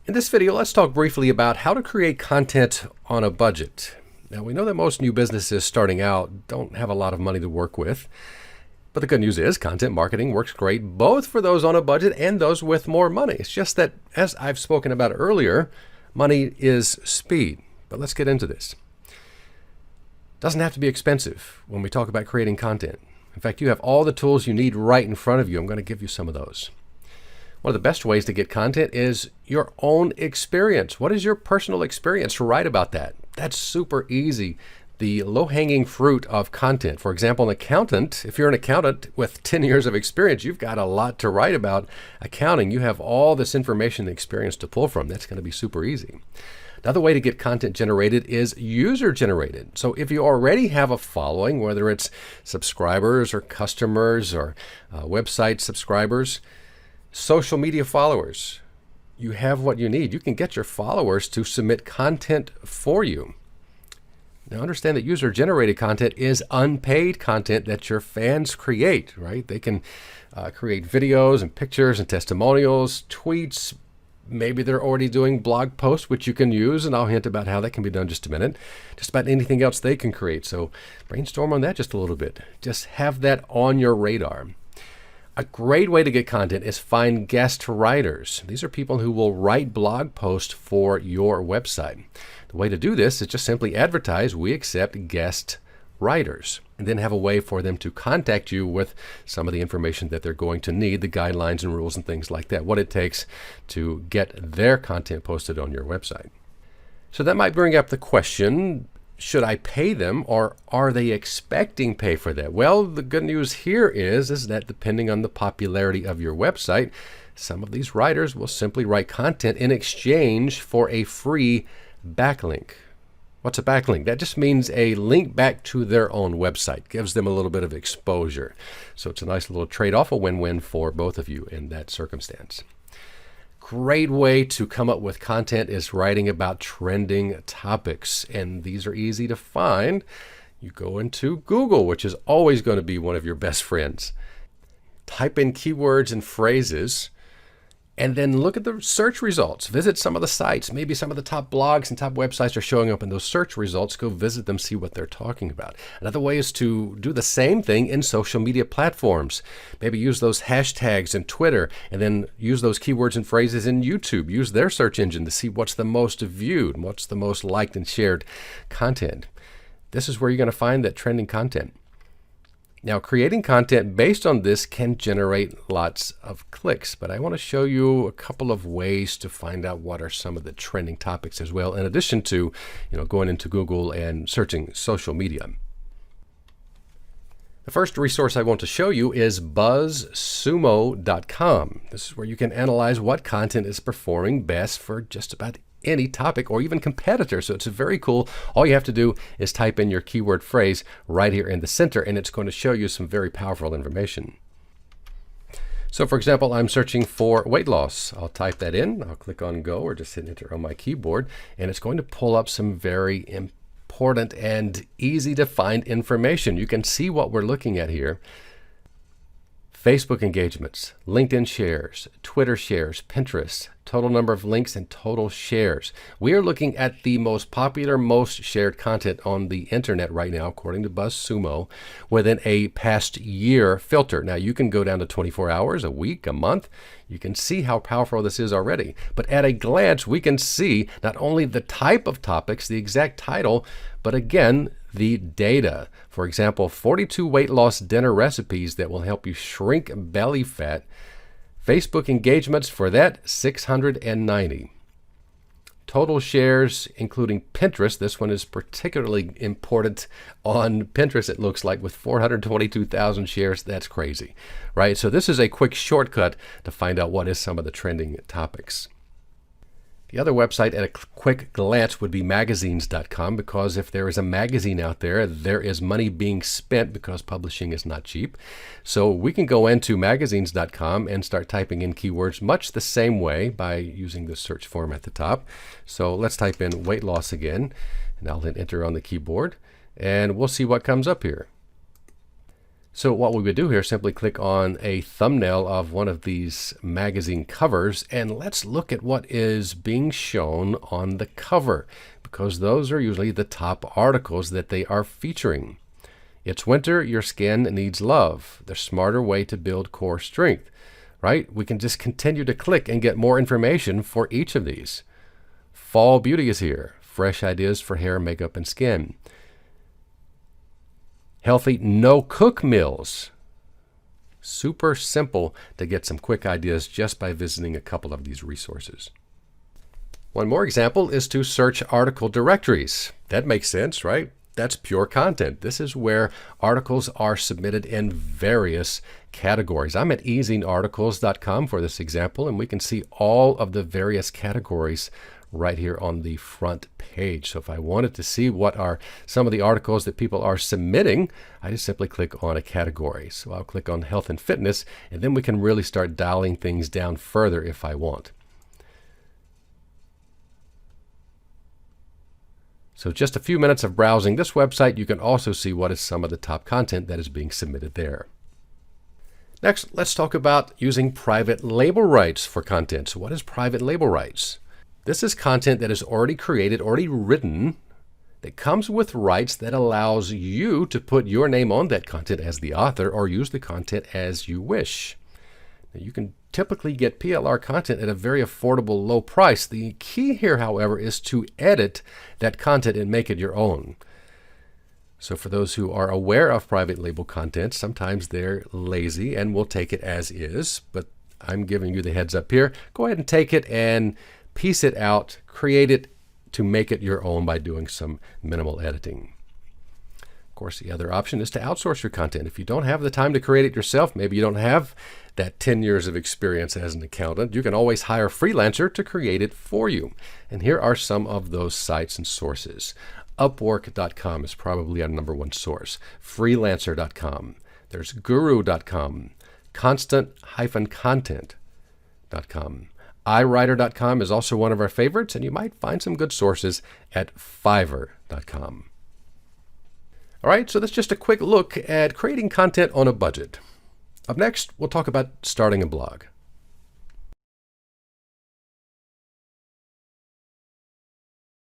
In this video, let's talk briefly about how to create content on a budget. Now, we know that most new businesses starting out don't have a lot of money to work with, but the good news is content marketing works great both for those on a budget and those with more money. It's just that, as I've spoken about earlier, money is speed. But let's get into this. It doesn't have to be expensive when we talk about creating content. In fact, you have all the tools you need right in front of you. I'm going to give you some of those. One of the best ways to get content is your own experience. What is your personal experience? Write about that. That's super easy. The low-hanging fruit of content. For example, an accountant, if you're an accountant with 10 years of experience, you've got a lot to write about accounting. You have all this information and experience to pull from. That's going to be super easy. Another way to get content generated is user-generated. So if you already have a following, whether it's subscribers or customers or website subscribers, social media followers, you have what you need. You can get your followers to submit content for you. Now understand that user-generated content is unpaid content that your fans create, right? They can create videos and pictures and testimonials, tweets. Maybe they're already doing blog posts, which you can use, and I'll hint about how that can be done in just a minute. Just about anything else they can create. So brainstorm on that just a little bit. Just have that on your radar. A great way to get content is find guest writers. These are people who will write blog posts for your website. The way to do this is just simply advertise, we accept guest writers, and then have a way for them to contact you with some of the information that they're going to need, the guidelines and rules and things like that, what it takes to get their content posted on your website. So that might bring up the question, should I pay them, or are they expecting pay for that? Well, the good news here is that depending on the popularity of your website, some of these writers will simply write content in exchange for a free backlink. What's a backlink? That just means a link back to their own website. Gives them a little bit of exposure. So it's a nice little trade-off, a win-win for both of you in that circumstance. Great way to come up with content is writing about trending topics, and these are easy to find. You go into Google, which is always going to be one of your best friends. Type in keywords and phrases, and then look at the search results. Visit some of the sites. Maybe some of the top blogs and top websites are showing up in those search results. Go visit them, see what they're talking about. Another way is to do the same thing in social media platforms. Maybe use those hashtags in Twitter, and then use those keywords and phrases in YouTube. Use their search engine to see what's the most viewed, what's the most liked and shared content. This is where you're going to find that trending content. Now, creating content based on this can generate lots of clicks, but I want to show you a couple of ways to find out what are some of the trending topics as well, in addition to, going into Google and searching social media. The first resource I want to show you is Buzzsumo.com. This is where you can analyze what content is performing best for just about any topic or even competitor. So it's very cool. All you have to do is type in your keyword phrase right here in the center, and it's going to show you some very powerful information. So for example, I'm searching for weight loss. I'll type that in. I'll click on go or just hit enter on my keyboard, and it's going to pull up some very important and easy to find information. You can see what we're looking at here. Facebook engagements, LinkedIn shares, Twitter shares, Pinterest, total number of links, and total shares. We are looking at the most popular, most shared content on the internet right now, according to Buzzsumo, within a past year filter. Now, you can go down to 24 hours, a week, a month. You can see how powerful this is already. But at a glance, we can see not only the type of topics, the exact title, but again, the data. For example, 42 weight loss dinner recipes that will help you shrink belly fat. Facebook engagements for that, 690. Total shares, including Pinterest. This one is particularly important on Pinterest, it looks like, with 422,000 shares. That's crazy, right? So this is a quick shortcut to find out what is some of the trending topics. The other website at a quick glance would be magazines.com, because if there is a magazine out there, there is money being spent because publishing is not cheap. So we can go into magazines.com and start typing in keywords much the same way by using the search form at the top. So let's type in weight loss again, and I'll hit enter on the keyboard, and we'll see what comes up here. So what we would do here is simply click on a thumbnail of one of these magazine covers, and let's look at what is being shown on the cover, because those are usually the top articles that they are featuring. It's winter, your skin needs love. The smarter way to build core strength, right? We can just continue to click and get more information for each of these. Fall beauty is here. Fresh ideas for hair, makeup, and skin. Healthy no-cook meals. Super simple to get some quick ideas just by visiting a couple of these resources. One more example is to search article directories. That makes sense, right? That's pure content. This is where articles are submitted in various categories. I'm at easingarticles.com for this example, and we can see all of the various categories right here on the front page. So if I wanted to see what are some of the articles that people are submitting, I just simply click on a category. So I'll click on health and fitness, and then we can really start dialing things down further if I want. So just a few minutes of browsing this website, you can also see what is some of the top content that is being submitted there. Next, let's talk about using private label rights for content. So what is private label rights? This is content that is already created, already written, that comes with rights that allows you to put your name on that content as the author or use the content as you wish. Now, you can typically get PLR content at a very affordable, low price. The key here, however, is to edit that content and make it your own. So for those who are aware of private label content, sometimes they're lazy and will take it as is, but I'm giving you the heads up here. Go ahead and take it and piece it out, create it to make it your own by doing some minimal editing. Of course, the other option is to outsource your content. If you don't have the time to create it yourself, maybe you don't have that 10 years of experience as an accountant, you can always hire a freelancer to create it for you. And here are some of those sites and sources. Upwork.com is probably our number one source. Freelancer.com. There's Guru.com. Constant-content.com. iWriter.com is also one of our favorites, and you might find some good sources at Fiverr.com. All right, so that's just a quick look at creating content on a budget. Up next, we'll talk about starting a blog.